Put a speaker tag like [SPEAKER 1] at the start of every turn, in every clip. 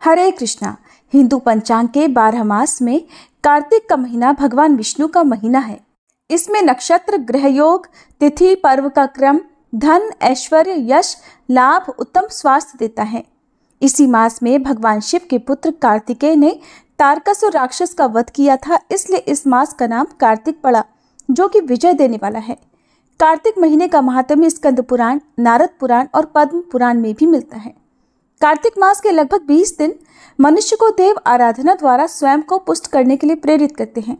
[SPEAKER 1] हरे कृष्णा। हिंदू पंचांग के 12 मास में कार्तिक का महीना भगवान विष्णु का महीना है। इसमें नक्षत्र, ग्रह योग, तिथि, पर्व का क्रम धन, ऐश्वर्य, यश, लाभ, उत्तम स्वास्थ्य देता है। इसी मास में भगवान शिव के पुत्र कार्तिकेय ने तारकासुर राक्षस का वध किया था, इसलिए इस मास का नाम कार्तिक पड़ा, जो कि विजय देने वाला है। कार्तिक महीने का महात्म्य स्कंद पुराण, नारद पुराण और पद्म पुराण में भी मिलता है। कार्तिक मास के लगभग 20 दिन मनुष्य को देव आराधना द्वारा स्वयं को पुष्ट करने के लिए प्रेरित करते हैं,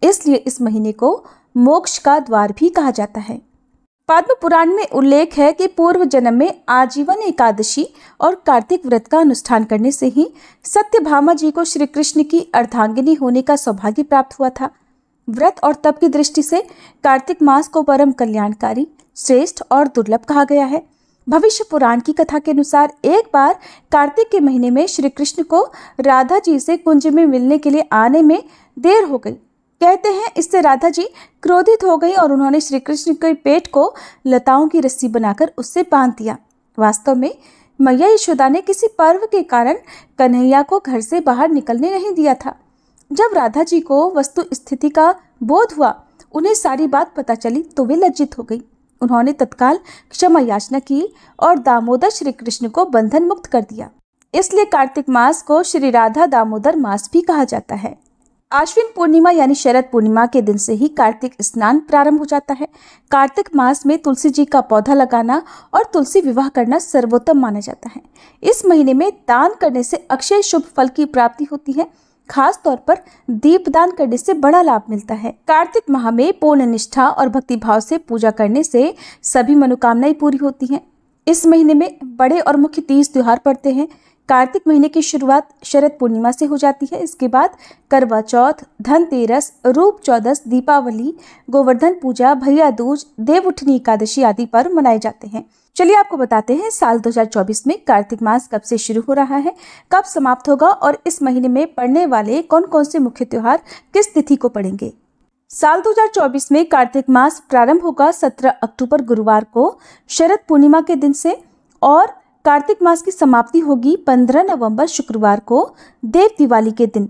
[SPEAKER 1] इसलिए इस महीने को मोक्ष का द्वार भी कहा जाता है। पद्म पुराण में उल्लेख है कि पूर्व जन्म में आजीवन एकादशी और कार्तिक व्रत का अनुष्ठान करने से ही सत्यभामा जी को श्री कृष्ण की अर्धांगिनी होने का सौभाग्य प्राप्त हुआ था। व्रत और तप की दृष्टि से कार्तिक मास को परम कल्याणकारी, श्रेष्ठ और दुर्लभ कहा गया है। भविष्य पुराण की कथा के अनुसार एक बार कार्तिक के महीने में श्री कृष्ण को राधा जी से कुंज में मिलने के लिए आने में देर हो गई। कहते हैं इससे राधा जी क्रोधित हो गई और उन्होंने श्री कृष्ण के पेट को लताओं की रस्सी बनाकर उससे बांध दिया। वास्तव में मैया यशोदा ने किसी पर्व के कारण कन्हैया को घर से बाहर निकलने नहीं दिया था। जब राधा जी को वस्तु स्थिति का बोध हुआ, उन्हें सारी बात पता चली, तो वे लज्जित हो गई। उन्होंने तत्काल क्षमा याचना की और दामोदर श्री कृष्ण को बंधन मुक्त कर दिया। इसलिए कार्तिक मास को श्री राधा दामोदर मास भी कहा जाता है। आश्विन पूर्णिमा यानी शरद पूर्णिमा के दिन से ही कार्तिक स्नान प्रारंभ हो जाता है। कार्तिक मास में तुलसी जी का पौधा लगाना और तुलसी विवाह करना सर्वोत्तम माना जाता है। इस महीने में दान करने से अक्षय शुभ फल की प्राप्ति होती है। खास तौर पर दीपदान करने से बड़ा लाभ मिलता है। कार्तिक माह में पूर्ण निष्ठा और भक्ति भाव से पूजा करने से सभी मनोकामनाएं पूरी होती हैं। इस महीने में बड़े और मुख्य 30 त्योहार पड़ते हैं। कार्तिक महीने की शुरुआत शरद पूर्णिमा से हो जाती है। इसके बाद करवा चौथ, धनतेरस, रूप चौदस, दीपावली, गोवर्धन पूजा, भैया दूज, देवउठनी एकादशी आदि पर्व मनाए जाते हैं। चलिए आपको बताते हैं साल 2024 में कार्तिक मास कब से शुरू हो रहा है, कब समाप्त होगा और इस महीने में पड़ने वाले कौन कौन से मुख्य त्योहार किस तिथि को पड़ेंगे। साल 2024 में कार्तिक मास प्रारंभ होगा 17 अक्टूबर गुरुवार को शरद पूर्णिमा के दिन से और कार्तिक मास की समाप्ति होगी 15 नवंबर शुक्रवार को देव दिवाली के दिन।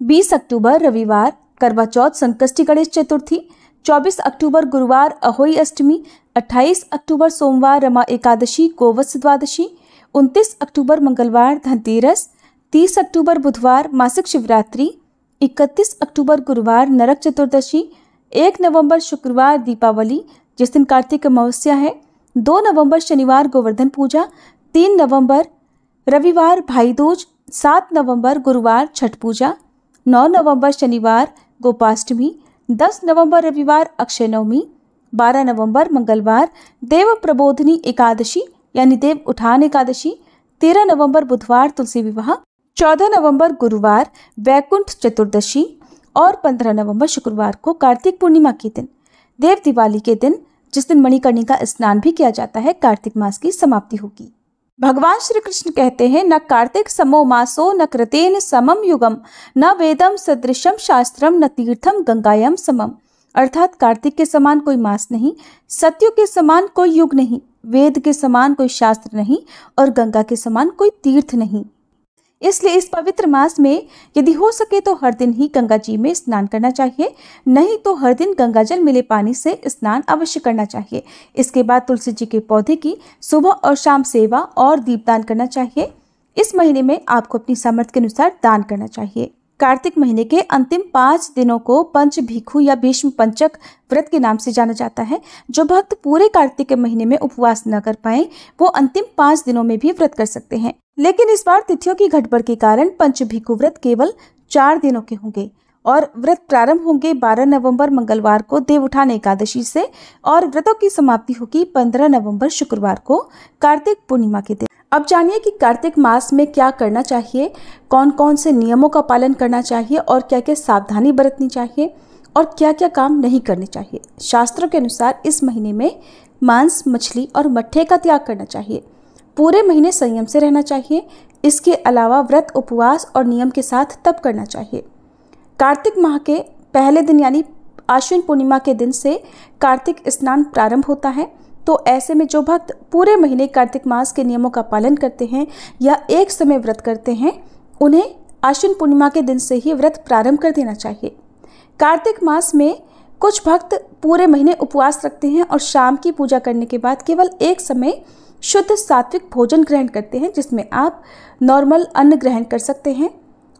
[SPEAKER 1] 20 अक्टूबर रविवार करवा चौथ, संकष्टी गणेश चतुर्थी, 24 अक्टूबर गुरुवार अहोई अष्टमी, 28 अक्टूबर सोमवार रमा एकादशी गोवत्स द्वादशी, 29 अक्टूबर मंगलवार धनतेरस, 30 अक्टूबर बुधवार मासिक शिवरात्रि, 31 अक्टूबर गुरुवार नरक चतुर्दशी, 1 नवंबर शुक्रवार दीपावली जिस दिन कार्तिक अमावस्या है, 2 नवंबर शनिवार गोवर्धन पूजा, 3 नवंबर रविवार भाई दूज, 7 नवंबर गुरुवार छठ पूजा, 9 नवंबर शनिवार गोपाष्टमी, 10 नवंबर रविवार अक्षय नवमी, 12 नवंबर मंगलवार देव प्रबोधनी एकादशी यानी देव उठान एकादशी, 13 नवंबर बुधवार तुलसी विवाह, 14 नवंबर गुरुवार वैकुंठ चतुर्दशी और 15 नवंबर शुक्रवार को कार्तिक पूर्णिमा के दिन देव दिवाली के दिन जिस दिन मणिकर्णिका स्नान भी किया जाता है, कार्तिक मास की समाप्ति होगी। भगवान श्री कृष्ण कहते हैं, न कार्तिक समो मासो न कृतेन समम युगम न वेदम सदृशम शास्त्रम न तीर्थम गंगायम समम। अर्थात कार्तिक के समान कोई मास नहीं, सत्यु के समान कोई युग नहीं, वेद के समान कोई शास्त्र नहीं और गंगा के समान कोई तीर्थ नहीं। इसलिए इस पवित्र मास में यदि हो सके तो हर दिन ही गंगा जी में स्नान करना चाहिए, नहीं तो हर दिन गंगा जल मिले पानी से स्नान अवश्य करना चाहिए। इसके बाद तुलसी जी के पौधे की सुबह और शाम सेवा और दीपदान करना चाहिए। इस महीने में आपको अपनी सामर्थ्य के अनुसार दान करना चाहिए। कार्तिक महीने के अंतिम 5 दिनों को पंच भिखु या भीष्म पंचक व्रत के नाम से जाना जाता है। जो भक्त पूरे कार्तिक के महीने में उपवास न कर पाए वो अंतिम 5 दिनों में भी व्रत कर सकते हैं, लेकिन इस बार तिथियों की गड़बड़ के कारण पंच भिखु व्रत केवल 4 दिनों के होंगे और व्रत प्रारंभ होंगे 12 नवंबर मंगलवार को देव उठान एकादशी से और व्रतों की समाप्ति होगी 15 नवंबर शुक्रवार को कार्तिक पूर्णिमा के दिन। अब जानिए कि कार्तिक मास में क्या करना चाहिए, कौन कौन से नियमों का पालन करना चाहिए और क्या क्या सावधानी बरतनी चाहिए और क्या क्या काम नहीं करने चाहिए। शास्त्रों के अनुसार इस महीने में मांस, मछली और मट्ठे का त्याग करना चाहिए। पूरे महीने संयम से रहना चाहिए। इसके अलावा व्रत, उपवास और नियम के साथ तप करना चाहिए। कार्तिक माह के पहले दिन यानी आश्विन पूर्णिमा के दिन से कार्तिक स्नान प्रारंभ होता है। तो ऐसे में जो भक्त पूरे महीने कार्तिक मास के नियमों का पालन करते हैं या एक समय व्रत करते हैं उन्हें आश्विन पूर्णिमा के दिन से ही व्रत प्रारंभ कर देना चाहिए। कार्तिक मास में कुछ भक्त पूरे महीने उपवास रखते हैं और शाम की पूजा करने के बाद केवल एक समय शुद्ध सात्विक भोजन ग्रहण करते हैं, जिसमें आप नॉर्मल अन्न ग्रहण कर सकते हैं।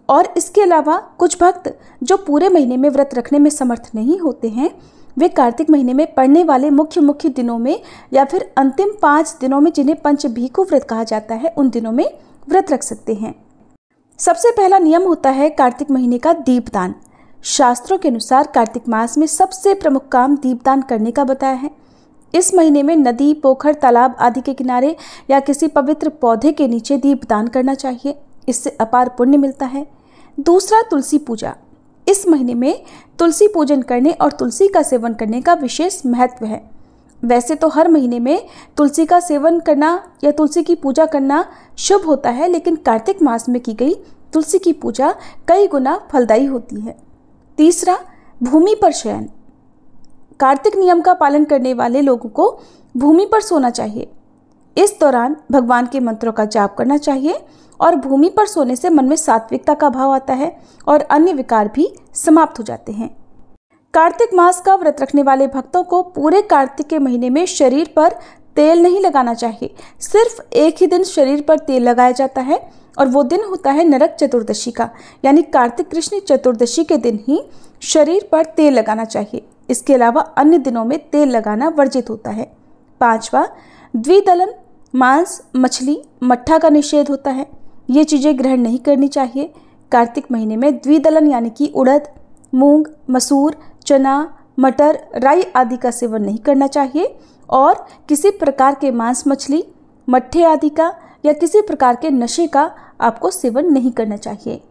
[SPEAKER 1] और इसके अलावा कुछ भक्त जो पूरे महीने में व्रत रखने में समर्थ नहीं होते हैं, वे कार्तिक महीने में पड़ने वाले मुख्य दिनों में या फिर अंतिम 5 दिनों में, जिन्हें पंचभीखु व्रत कहा जाता है, उन दिनों में व्रत रख सकते हैं। सबसे पहला नियम होता है कार्तिक महीने का दीपदान। शास्त्रों के अनुसार कार्तिक मास में सबसे प्रमुख काम दीपदान करने का बताया है। इस महीने में नदी, पोखर, तालाब आदि के किनारे या किसी पवित्र पौधे के नीचे दीपदान करना चाहिए। इससे अपार पुण्य मिलता है। दूसरा, तुलसी पूजा। इस महीने में तुलसी पूजन करने और तुलसी का सेवन करने का विशेष महत्व है। वैसे तो हर महीने में तुलसी का सेवन करना या तुलसी की पूजा करना शुभ होता है, लेकिन कार्तिक मास में की गई तुलसी की पूजा कई गुना फलदायी होती है। तीसरा, भूमि पर शयन। कार्तिक नियम का पालन करने वाले लोगों को भूमि पर सोना चाहिए। इस दौरान भगवान के मंत्रों का जाप करना चाहिए और भूमि पर सोने से मन में सात्विकता का भाव आता है और अन्य विकार भी समाप्त हो जाते हैं। कार्तिक मास का व्रत रखने वाले भक्तों को पूरे कार्तिक के महीने में शरीर पर तेल नहीं लगाना चाहिए। सिर्फ एक ही दिन शरीर पर तेल लगाया जाता है और वो दिन होता है नरक चतुर्दशी का, यानी कार्तिक कृष्ण चतुर्दशी के दिन ही शरीर पर तेल लगाना चाहिए। इसके अलावा अन्य दिनों में तेल लगाना वर्जित होता है। पांचवा, द्विदलन। मांस, मछली, मट्ठा का निषेध होता है। ये चीज़ें ग्रहण नहीं करनी चाहिए। कार्तिक महीने में द्विदलन यानी कि उड़द, मूंग, मसूर, चना, मटर, राई आदि का सेवन नहीं करना चाहिए और किसी प्रकार के मांस, मछली, मट्ठे आदि का या किसी प्रकार के नशे का आपको सेवन नहीं करना चाहिए।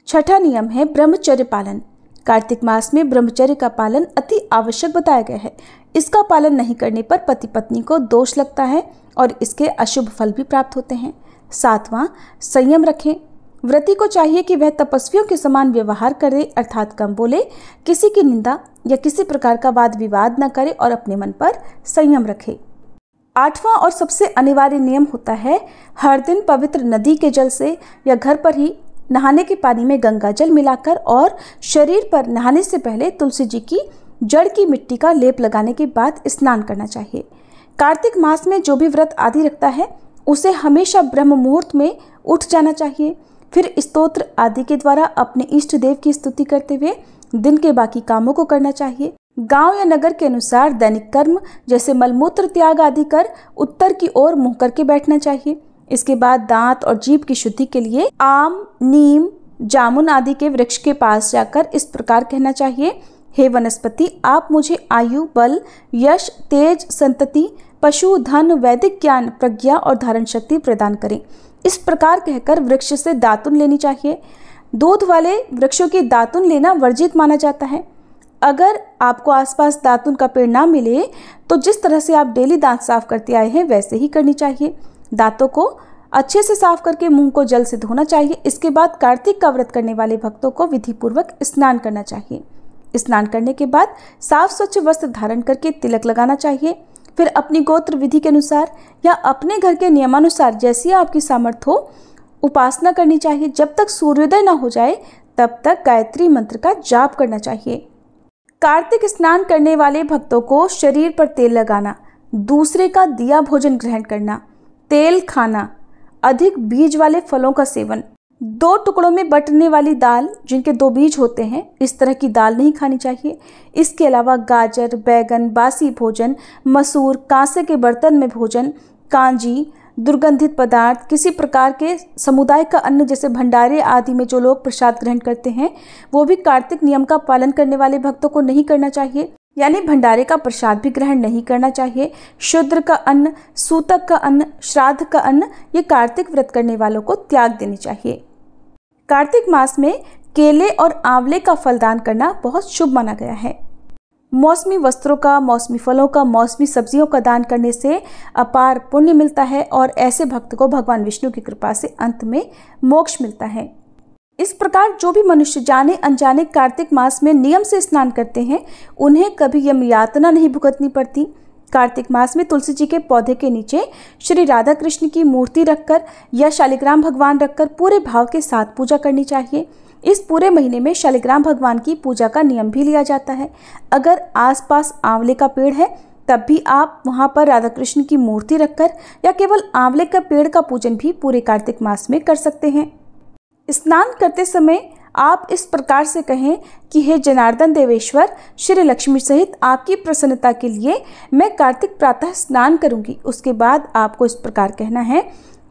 [SPEAKER 1] छठा नियम है ब्रह्मचर्य पालन। कार्तिक मास में ब्रह्मचर्य का पालन अति आवश्यक बताया गया है। इसका पालन नहीं करने पर पति पत्नी को दोष लगता है और इसके अशुभ फल भी प्राप्त होते हैं। सातवां, संयम रखें। व्रती को चाहिए कि वह तपस्वियों के समान व्यवहार करे, अर्थात कम बोले, किसी की निंदा या किसी प्रकार का वाद विवाद न करे और अपने मन पर संयम रखे। आठवां और सबसे अनिवार्य नियम होता है हर दिन पवित्र नदी के जल से या घर पर ही नहाने के पानी में गंगा जल मिलाकर और शरीर पर नहाने से पहले तुलसी जी की जड़ की मिट्टी का लेप लगाने के बाद स्नान करना चाहिए। कार्तिक मास में जो भी व्रत आदि रखता है उसे हमेशा ब्रह्म मुहूर्त में उठ जाना चाहिए। फिर स्तोत्र आदि के द्वारा अपने इष्ट देव की स्तुति करते हुए दिन के बाकी कामों को करना चाहिए। गांव या नगर के अनुसार दैनिक कर्म जैसे मलमूत्र त्याग आदि कर उत्तर की ओर मुंह करके बैठना चाहिए। इसके बाद दांत और जीभ की शुद्धि के लिए आम, नीम, जामुन आदि के वृक्ष के पास जाकर इस प्रकार कहना चाहिए, हे वनस्पति, आप मुझे आयु, बल, यश, तेज, संतति, पशु, धन, वैदिक ज्ञान, प्रज्ञा और धारण शक्ति प्रदान करें। इस प्रकार कहकर वृक्ष से दातुन लेनी चाहिए। दूध वाले वृक्षों की दातुन लेना वर्जित माना जाता है। अगर आपको आसपास दातुन का पेड़ ना मिले तो जिस तरह से आप डेली दांत साफ करते आए हैं वैसे ही करनी चाहिए। दांतों को अच्छे से साफ करके मुंह को जल से धोना चाहिए। इसके बाद कार्तिक का व्रत करने वाले भक्तों को विधि पूर्वक स्नान करना चाहिए। स्नान करने के बाद साफ स्वच्छ वस्त्र धारण करके तिलक लगाना चाहिए। फिर अपनी गोत्र विधि के अनुसार या अपने घर के नियमानुसार जैसी आपकी सामर्थ्य हो उपासना करनी चाहिए। जब तक सूर्योदय ना हो जाए तब तक गायत्री मंत्र का जाप करना चाहिए। कार्तिक स्नान करने वाले भक्तों को शरीर पर तेल लगाना, दूसरे का दिया भोजन ग्रहण करना, तेल खाना, अधिक बीज वाले फलों का सेवन, 2 टुकड़ों में बंटने वाली दाल जिनके 2 बीज होते हैं, इस तरह की दाल नहीं खानी चाहिए। इसके अलावा गाजर, बैगन, बासी भोजन, मसूर, कांसे के बर्तन में भोजन, कांजी, दुर्गंधित पदार्थ, किसी प्रकार के समुदाय का अन्न जैसे भंडारे आदि में जो लोग प्रसाद ग्रहण करते हैं वो भी कार्तिक नियम का पालन करने वाले भक्तों को नहीं करना चाहिए। यानी भंडारे का प्रसाद भी ग्रहण नहीं करना चाहिए। शूद्र का अन्न, सूतक का अन्न, श्राद्ध का अन्न ये कार्तिक व्रत करने वालों को त्याग देनी चाहिए। कार्तिक मास में केले और आंवले का फलदान करना बहुत शुभ माना गया है। मौसमी वस्त्रों का, मौसमी फलों का, मौसमी सब्जियों का दान करने से अपार पुण्य मिलता है और ऐसे भक्त को भगवान विष्णु की कृपा से अंत में मोक्ष मिलता है। इस प्रकार जो भी मनुष्य जाने अनजाने कार्तिक मास में नियम से स्नान करते हैं उन्हें कभी यम यातना नहीं भुगतनी पड़ती। कार्तिक मास में तुलसी जी के पौधे के नीचे श्री राधा कृष्ण की मूर्ति रखकर या शालिग्राम भगवान रखकर पूरे भाव के साथ पूजा करनी चाहिए। इस पूरे महीने में शालिग्राम भगवान की पूजा का नियम भी लिया जाता है। अगर आसपास आंवले का पेड़ है तब भी आप वहां पर राधा कृष्ण की मूर्ति रखकर या केवल आंवले का पेड़ का पूजन भी पूरे कार्तिक मास में कर सकते हैं। स्नान करते समय आप इस प्रकार से कहें कि हे जनार्दन देवेश्वर, श्री लक्ष्मी सहित आपकी प्रसन्नता के लिए मैं कार्तिक प्रातः स्नान करूंगी। उसके बाद आपको इस प्रकार कहना है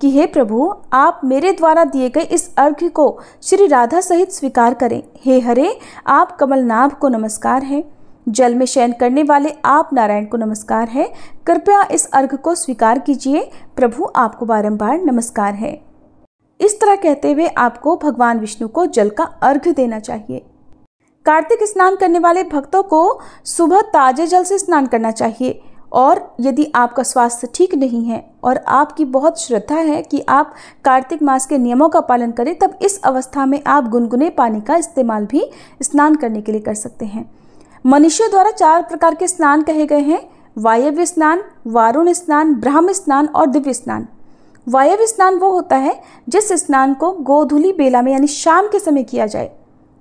[SPEAKER 1] कि हे प्रभु, आप मेरे द्वारा दिए गए इस अर्घ्य को श्री राधा सहित स्वीकार करें। हे हरे, आप कमलनाभ को नमस्कार है। जल में शयन करने वाले आप नारायण को नमस्कार है। कृपया इस अर्घ्य को स्वीकार कीजिए। प्रभु, आपको बारंबार नमस्कार है। इस तरह कहते हुए आपको भगवान विष्णु को जल का अर्घ्य देना चाहिए। कार्तिक स्नान करने वाले भक्तों को सुबह ताजे जल से स्नान करना चाहिए और यदि आपका स्वास्थ्य ठीक नहीं है और आपकी बहुत श्रद्धा है कि आप कार्तिक मास के नियमों का पालन करें, तब इस अवस्था में आप गुनगुने पानी का इस्तेमाल भी स्नान करने के लिए कर सकते हैं। मनुष्यों द्वारा 4 प्रकार के स्नान कहे गए हैं: वायव्य स्नान, वारुण स्नान, ब्राह्म स्नान और दिव्य स्नान। वायव्य स्नान वो होता है जिस स्नान को गोधूली बेला में यानी शाम के समय किया जाए।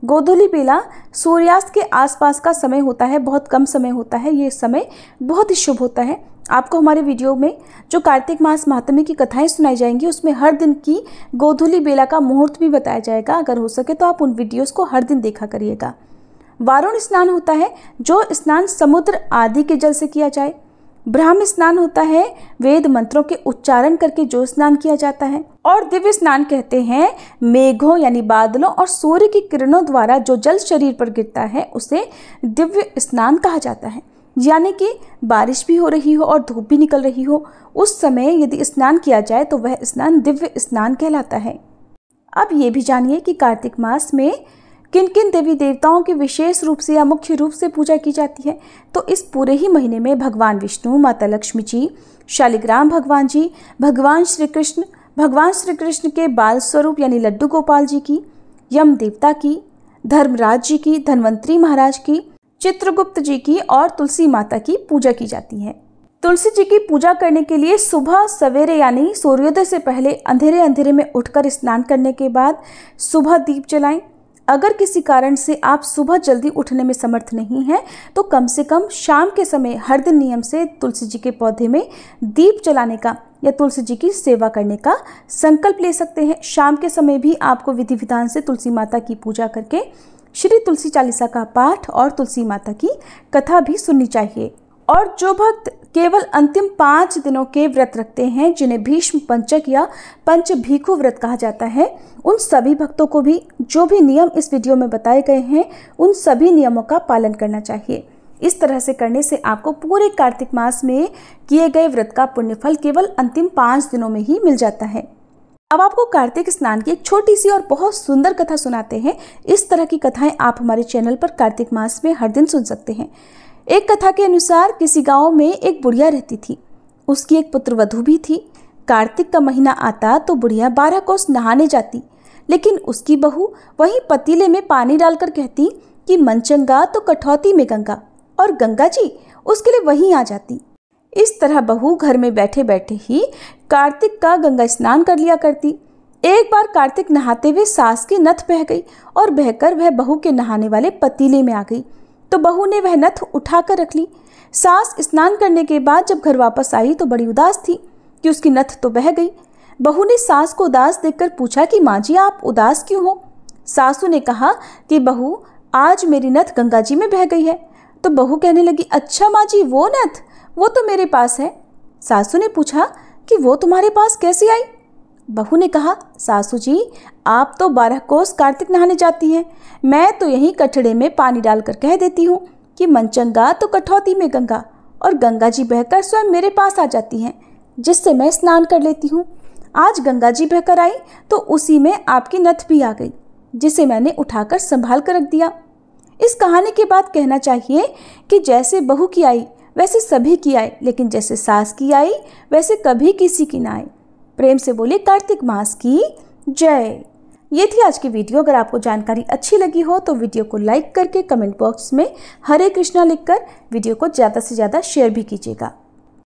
[SPEAKER 1] गोधूली बेला सूर्यास्त के आसपास का समय होता है, बहुत कम समय होता है। ये समय बहुत ही शुभ होता है। आपको हमारे वीडियो में जो कार्तिक मास महात्म्य की कथाएं सुनाई जाएंगी उसमें हर दिन की गोधूली बेला का मुहूर्त भी बताया जाएगा। अगर हो सके तो आप उन वीडियोस को हर दिन देखा करिएगा। वारुण स्नान होता है जो स्नान समुद्र आदि के जल से किया जाए। ब्राह्म स्नान होता है वेद मंत्रों के उच्चारण करके जो स्नान किया जाता है। और दिव्य स्नान कहते हैं मेघों यानी बादलों और सूर्य की किरणों द्वारा जो जल शरीर पर गिरता है उसे दिव्य स्नान कहा जाता है। यानी कि बारिश भी हो रही हो और धूप भी निकल रही हो, उस समय यदि स्नान किया जाए तो वह स्नान दिव्य स्नान कहलाता है। अब ये भी जानिए कि कार्तिक मास में किन किन देवी देवताओं की विशेष रूप से या मुख्य रूप से पूजा की जाती है। तो इस पूरे ही महीने में भगवान विष्णु, माता लक्ष्मी जी, शालिग्राम भगवान जी, भगवान श्री कृष्ण के बाल स्वरूप यानी लड्डू गोपाल जी की, यम देवता की, धर्मराज जी की, धन्वंतरी महाराज की, चित्रगुप्त जी की और तुलसी माता की पूजा की जाती है। तुलसी जी की पूजा करने के लिए सुबह सवेरे यानी सूर्योदय से पहले अंधेरे अंधेरे में उठकर स्नान करने के बाद सुबह दीप जलाएं। अगर किसी कारण से आप सुबह जल्दी उठने में समर्थ नहीं हैं तो कम से कम शाम के समय हर दिन नियम से तुलसी जी के पौधे में दीप जलाने का या तुलसी जी की सेवा करने का संकल्प ले सकते हैं। शाम के समय भी आपको विधि विधान से तुलसी माता की पूजा करके श्री तुलसी चालीसा का पाठ और तुलसी माता की कथा भी सुननी चाहिए। और जो भक्त केवल अंतिम 5 दिनों के व्रत रखते हैं, जिन्हें भीष्म पंचक या पंच भीखु व्रत कहा जाता है, उन सभी भक्तों को भी जो भी नियम इस वीडियो में बताए गए हैं उन सभी नियमों का पालन करना चाहिए। इस तरह से करने से आपको पूरे कार्तिक मास में किए गए व्रत का पुण्यफल केवल अंतिम 5 दिनों में ही मिल जाता है। अब आपको कार्तिक स्नान की एक छोटी सी और बहुत सुंदर कथा सुनाते हैं। इस तरह की कथाएं आप हमारे चैनल पर कार्तिक मास में हर दिन सुन सकते हैं। एक कथा के अनुसार किसी गांव में एक बुढ़िया रहती थी। उसकी एक पुत्रवधू भी थी। कार्तिक का महीना आता तो बुढ़िया 12 कोस नहाने जाती, लेकिन उसकी बहू वहीं पतीले में पानी डालकर कहती कि मन चंगा तो कठौती में गंगा, और गंगा जी उसके लिए वहीं आ जाती। इस तरह बहू घर में बैठे बैठे ही कार्तिक का गंगा स्नान कर लिया करती। एक बार कार्तिक नहाते हुए सास की नथ बह गई और बहकर वह बहू के नहाने वाले पतीले में आ गई। तो बहू ने वह नथ उठाकर रख ली। सास स्नान करने के बाद जब घर वापस आई तो बड़ी उदास थी कि उसकी नथ तो बह गई। बहू ने सास को उदास देखकर पूछा कि माँ जी आप उदास क्यों हो? सासू ने कहा कि बहू आज मेरी नथ गंगा जी में बह गई है। तो बहू कहने लगी अच्छा माँ जी वो नथ, वो तो मेरे पास है। सासू ने पूछा कि वो तुम्हारे पास कैसे आई? बहू ने कहा सासू जी आप तो 12 कोस कार्तिक नहाने जाती हैं, मैं तो यहीं कटड़े में पानी डालकर कह देती हूँ कि मन चंगा तो कठौती में गंगा, और गंगा जी बहकर स्वयं मेरे पास आ जाती हैं, जिससे मैं स्नान कर लेती हूँ। आज गंगा जी बहकर आई तो उसी में आपकी नथ भी आ गई, जिसे मैंने उठाकर संभाल कर रख दिया। इस कहानी के बाद कहना चाहिए कि जैसे बहू की आई वैसे सभी की आए, लेकिन जैसे सास की आई वैसे कभी किसी की ना आए। प्रेम से बोले कार्तिक मास की जय। ये थी आज की वीडियो। अगर आपको जानकारी अच्छी लगी हो तो वीडियो को लाइक करके कमेंट बॉक्स में हरे कृष्णा लिखकर वीडियो को ज़्यादा से ज़्यादा शेयर भी कीजिएगा।